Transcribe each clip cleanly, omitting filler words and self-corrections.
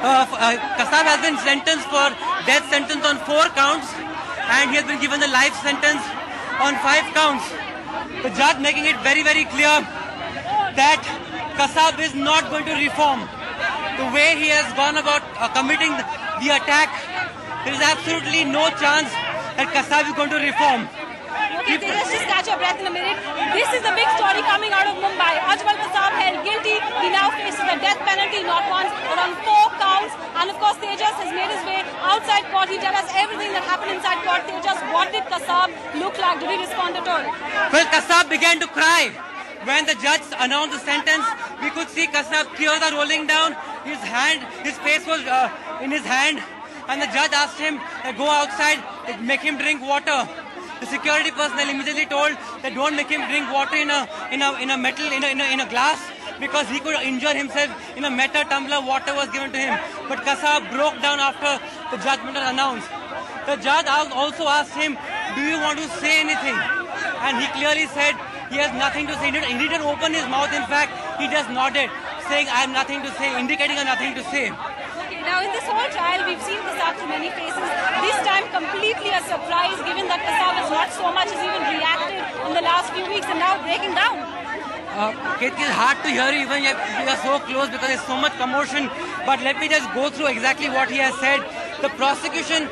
Kasab has been sentenced for death sentence on 4 counts and he has been given a life sentence on 5 counts. The judge making it very, very clear that Kasab is not going to reform. The way he has gone about committing the attack, there is absolutely no chance that Kasab is going to reform. Okay, let's just catch your breath in a minute. This is the big story coming out of Mumbai. Ajmal Kasab held guilty. He now faces the death penalty not once but on 4 counts. And of course, Tejas has made his way outside court. He tells us everything that happened inside court. Tejas, what did Kasab look like? Did he respond at all? Well, Kasab began to cry. When the judge announced the sentence, we could see Kasab tears are rolling down. His face was in his hand. And the judge asked him to go outside, make him drink water. The security personnel immediately told that don't make him drink water in a glass because he could injure himself. In a metal tumbler, water was given to him. But Kasab broke down after the judgment was announced. The judge also asked him, "Do you want to say anything?" And he clearly said he has nothing to say. He didn't open his mouth. In fact, he just nodded, saying, "I have nothing to say," indicating I have nothing to say. Now, in this whole trial, we've seen Kasab to many faces. This time, completely a surprise, given that Kasab has not so much as even reacted in the last few weeks and now breaking down. It is hard to hear you even we are so close because there's so much commotion. But let me just go through exactly what he has said. The prosecution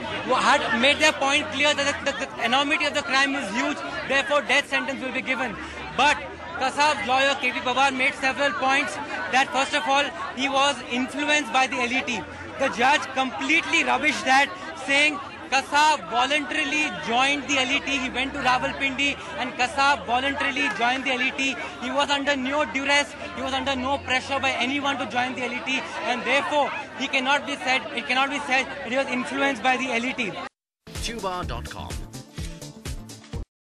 had made their point clear that the enormity of the crime is huge. Therefore, death sentence will be given. But Kasab's lawyer, K.P. Pawar, made several points that, first of all, he was influenced by the elite. The judge completely rubbished that, saying Kasab voluntarily joined the elite. He went to Rawalpindi and Kasab voluntarily joined the elite. He was under no duress. He was under no pressure by anyone to join the elite. And therefore, it cannot be said that he was influenced by the elite. Tuba.com